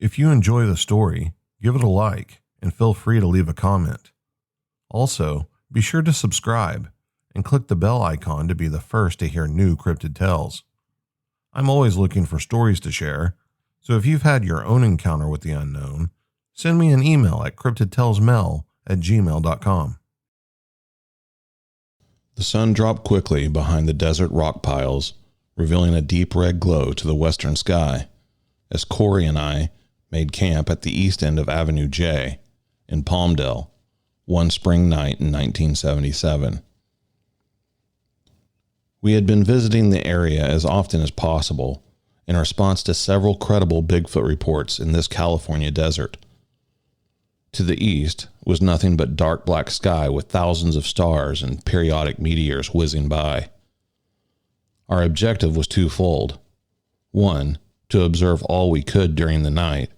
If you enjoy the story, give it a like and feel free to leave a comment. Also, be sure to subscribe and click the bell icon to be the first to hear new cryptid tales. I'm always looking for stories to share, so if you've had your own encounter with the unknown, send me an email at cryptidtalesmel@gmail.com. The sun dropped quickly behind the desert rock piles, revealing a deep red glow to the western sky, as Corey and I made camp at the east end of Avenue J in Palmdale one spring night in 1977. We had been visiting the area as often as possible in response to several credible Bigfoot reports in this California desert. To the east was nothing but dark black sky with thousands of stars and periodic meteors whizzing by. Our objective was twofold. One, to observe all we could during the night,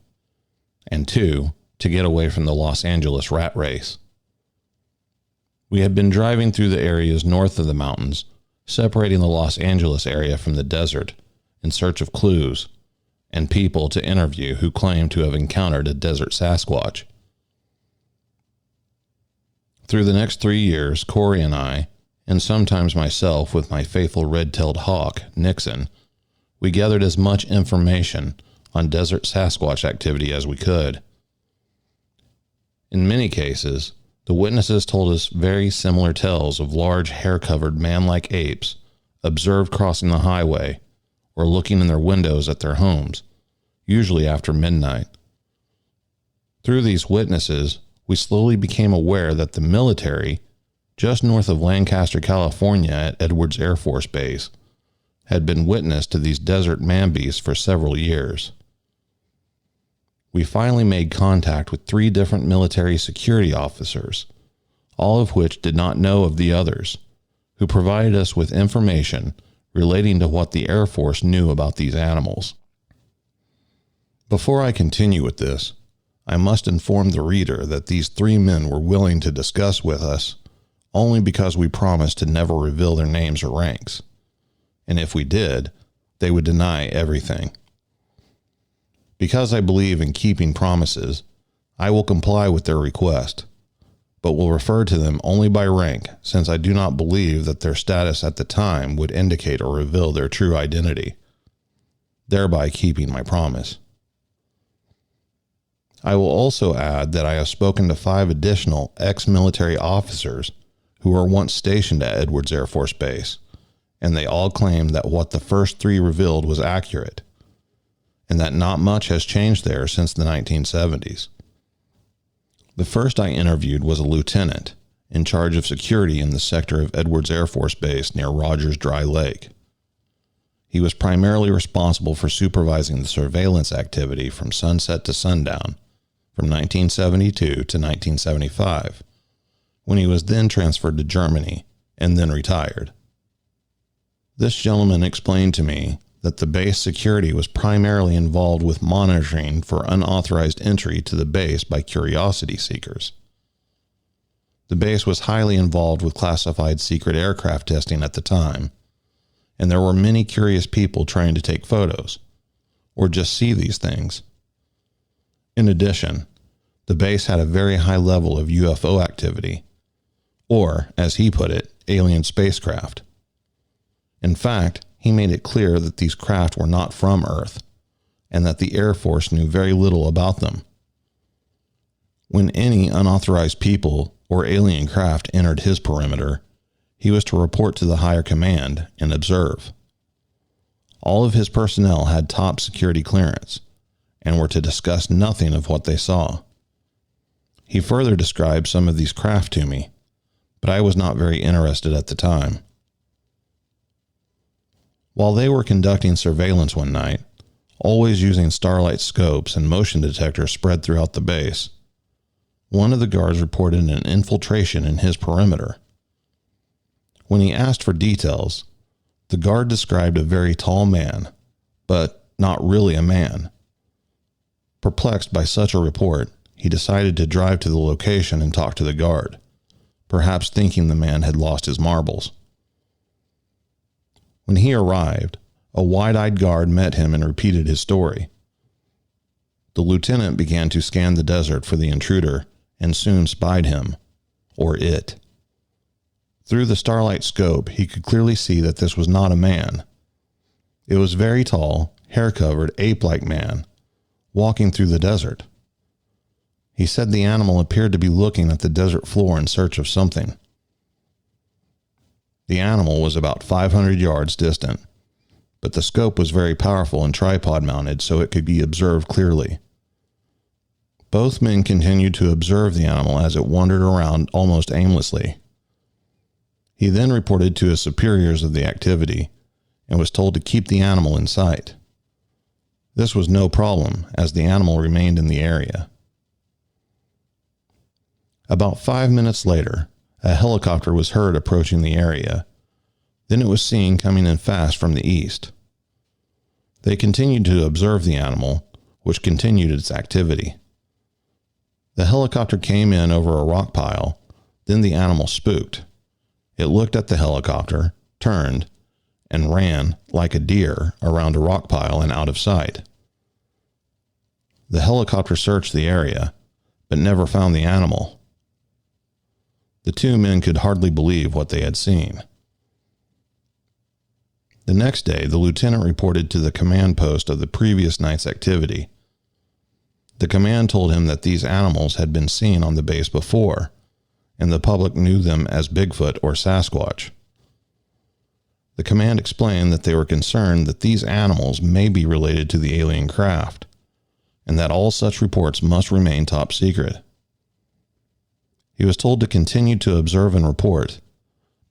and two, to get away from the Los Angeles rat race. We had been driving through the areas north of the mountains, separating the Los Angeles area from the desert, in search of clues and people to interview who claimed to have encountered a desert sasquatch. Through the next 3 years, Corey and I, and sometimes myself with my faithful red-tailed hawk, Nixon, we gathered as much information on desert Sasquatch activity as we could. In many cases, the witnesses told us very similar tales of large hair-covered man-like apes observed crossing the highway or looking in their windows at their homes, usually after midnight. Through these witnesses, we slowly became aware that the military, just north of Lancaster, California at Edwards Air Force Base, had been witness to these desert man-beasts for several years. We finally made contact with 3 different military security officers, all of which did not know of the others, who provided us with information relating to what the Air Force knew about these animals. Before I continue with this, I must inform the reader that these 3 men were willing to discuss with us only because we promised to never reveal their names or ranks, and if we did, they would deny everything. Because I believe in keeping promises, I will comply with their request, but will refer to them only by rank since I do not believe that their status at the time would indicate or reveal their true identity, thereby keeping my promise. I will also add that I have spoken to 5 additional ex-military officers who were once stationed at Edwards Air Force Base, and they all claim that what the first 3 revealed was accurate, and that not much has changed there since the 1970s. The first I interviewed was a lieutenant in charge of security in the sector of Edwards Air Force Base near Rogers Dry Lake. He was primarily responsible for supervising the surveillance activity from sunset to sundown from 1972 to 1975, when he was then transferred to Germany and then retired. This gentleman explained to me that the base security was primarily involved with monitoring for unauthorized entry to the base by curiosity seekers. The base was highly involved with classified secret aircraft testing at the time, and there were many curious people trying to take photos, or just see these things. In addition, the base had a very high level of UFO activity, or, as he put it, alien spacecraft. In fact, he made it clear that these craft were not from Earth, and that the Air Force knew very little about them. When any unauthorized people or alien craft entered his perimeter, he was to report to the higher command and observe. All of his personnel had top security clearance, and were to discuss nothing of what they saw. He further described some of these craft to me, but I was not very interested at the time. While they were conducting surveillance one night, always using starlight scopes and motion detectors spread throughout the base, one of the guards reported an infiltration in his perimeter. When he asked for details, the guard described a very tall man, but not really a man. Perplexed by such a report, he decided to drive to the location and talk to the guard, perhaps thinking the man had lost his marbles. When he arrived, a wide-eyed guard met him and repeated his story. The lieutenant began to scan the desert for the intruder and soon spied him, or it. Through the starlight scope, he could clearly see that this was not a man. It was a very tall, hair-covered, ape-like man walking through the desert. He said the animal appeared to be looking at the desert floor in search of something. The animal was about 500 yards distant, but the scope was very powerful and tripod mounted so it could be observed clearly. Both men continued to observe the animal as it wandered around almost aimlessly. He then reported to his superiors of the activity and was told to keep the animal in sight. This was no problem as the animal remained in the area. About 5 minutes later, a helicopter was heard approaching the area. Then it was seen coming in fast from the east. They continued to observe the animal, which continued its activity. The helicopter came in over a rock pile, then the animal spooked. It looked at the helicopter, turned, and ran like a deer around a rock pile and out of sight. The helicopter searched the area, but never found the animal. The two men could hardly believe what they had seen. The next day, the lieutenant reported to the command post of the previous night's activity. The command told him that these animals had been seen on the base before, and the public knew them as Bigfoot or Sasquatch. The command explained that they were concerned that these animals may be related to the alien craft, and that all such reports must remain top secret. He was told to continue to observe and report,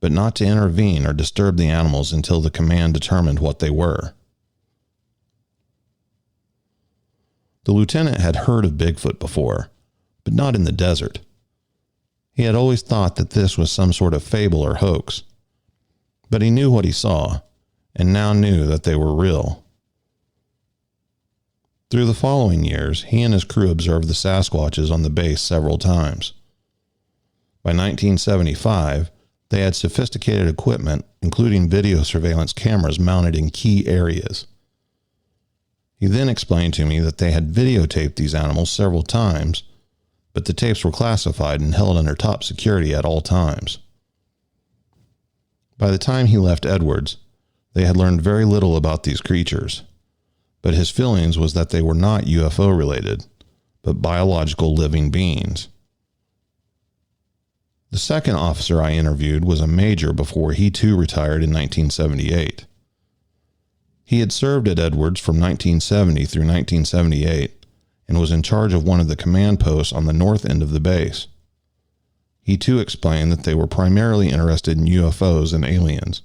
but not to intervene or disturb the animals until the command determined what they were. The lieutenant had heard of Bigfoot before, but not in the desert. He had always thought that this was some sort of fable or hoax, but he knew what he saw, and now knew that they were real. Through the following years, he and his crew observed the Sasquatches on the base several times. By 1975, they had sophisticated equipment, including video surveillance cameras mounted in key areas. He then explained to me that they had videotaped these animals several times, but the tapes were classified and held under top security at all times. By the time he left Edwards, they had learned very little about these creatures, but his feelings was that they were not UFO related, but biological living beings. The second officer I interviewed was a major before he too retired in 1978. He had served at Edwards from 1970 through 1978 and was in charge of one of the command posts on the north end of the base. He too explained that they were primarily interested in UFOs and aliens.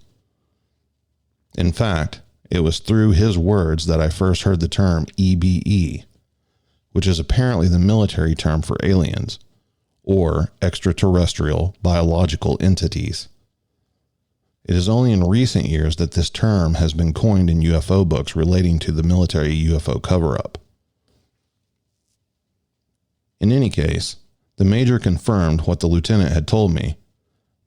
In fact, it was through his words that I first heard the term EBE, which is apparently the military term for aliens, or extraterrestrial biological entities. It is only in recent years that this term has been coined in UFO books relating to the military UFO cover-up. In any case, the major confirmed what the lieutenant had told me,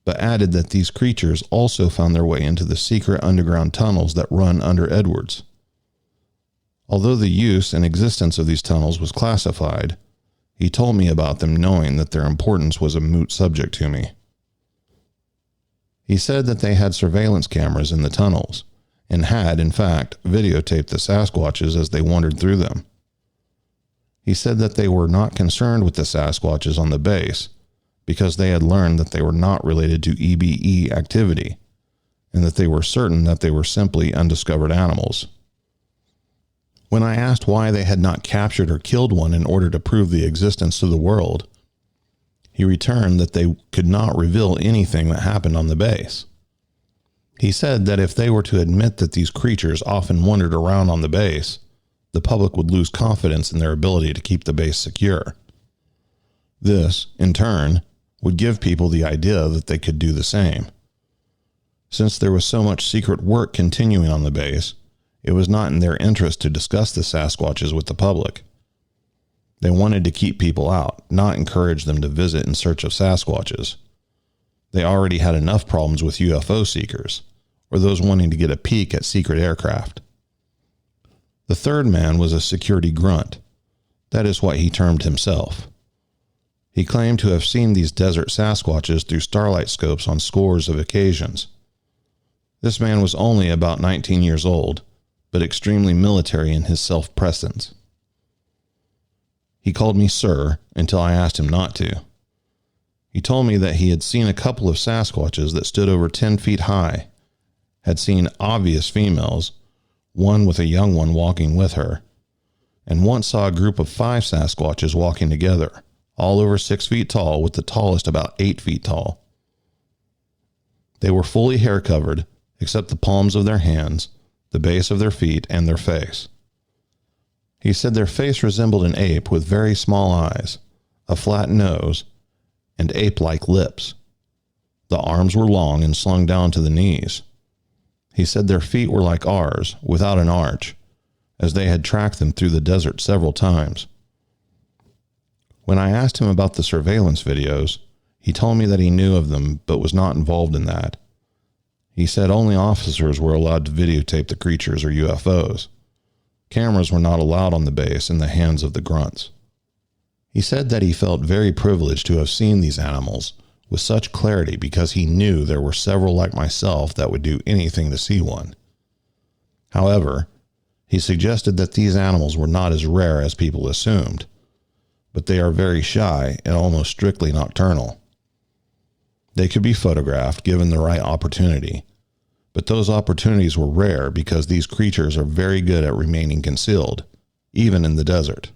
but added that these creatures also found their way into the secret underground tunnels that run under Edwards. Although the use and existence of these tunnels was classified, he told me about them knowing that their importance was a moot subject to me. He said that they had surveillance cameras in the tunnels and had, in fact, videotaped the Sasquatches as they wandered through them. He said that they were not concerned with the Sasquatches on the base because they had learned that they were not related to EBE activity and that they were certain that they were simply undiscovered animals. When I asked why they had not captured or killed one in order to prove the existence to the world, he returned that they could not reveal anything that happened on the base. He said that if they were to admit that these creatures often wandered around on the base, the public would lose confidence in their ability to keep the base secure. This, in turn, would give people the idea that they could do the same. Since there was so much secret work continuing on the base, it was not in their interest to discuss the Sasquatches with the public. They wanted to keep people out, not encourage them to visit in search of Sasquatches. They already had enough problems with UFO seekers, or those wanting to get a peek at secret aircraft. The third man was a security grunt. That is what he termed himself. He claimed to have seen these desert Sasquatches through starlight scopes on scores of occasions. This man was only about 19 years old, but extremely military in his self-presence. He called me sir until I asked him not to. He told me that he had seen a couple of Sasquatches that stood over 10 feet high, had seen obvious females, one with a young one walking with her, and once saw a group of 5 Sasquatches walking together, all over 6 feet tall, with the tallest about 8 feet tall. They were fully hair covered, except the palms of their hands, the base of their feet, and their face. He said their face resembled an ape with very small eyes, a flat nose, and ape-like lips. The arms were long and slung down to the knees. He said their feet were like ours, without an arch, as they had tracked them through the desert several times. When I asked him about the surveillance videos, he told me that he knew of them but was not involved in that. He said only officers were allowed to videotape the creatures or UFOs. Cameras were not allowed on the base in the hands of the grunts. He said that he felt very privileged to have seen these animals with such clarity because he knew there were several like myself that would do anything to see one. However, he suggested that these animals were not as rare as people assumed, but they are very shy and almost strictly nocturnal. They could be photographed given the right opportunity, but those opportunities were rare because these creatures are very good at remaining concealed, even in the desert.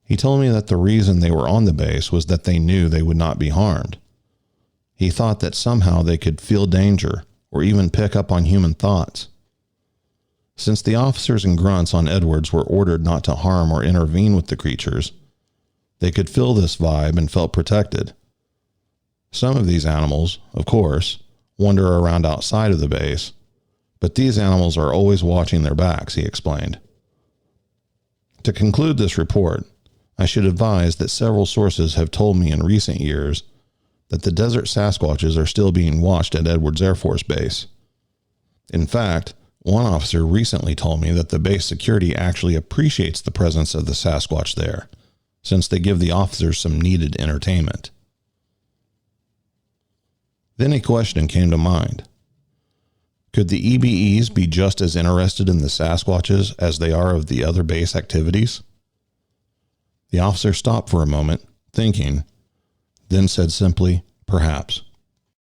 He told me that the reason they were on the base was that they knew they would not be harmed. He thought that somehow they could feel danger or even pick up on human thoughts. Since the officers and grunts on Edwards were ordered not to harm or intervene with the creatures, they could feel this vibe and felt protected. Some of these animals, of course, wander around outside of the base, but these animals are always watching their backs, he explained. To conclude this report, I should advise that several sources have told me in recent years that the desert Sasquatches are still being watched at Edwards Air Force Base. In fact, one officer recently told me that the base security actually appreciates the presence of the Sasquatch there, since they give the officers some needed entertainment. Then a question came to mind. Could the EBEs be just as interested in the Sasquatches as they are of the other base activities? The officer stopped for a moment, thinking, then said simply, perhaps.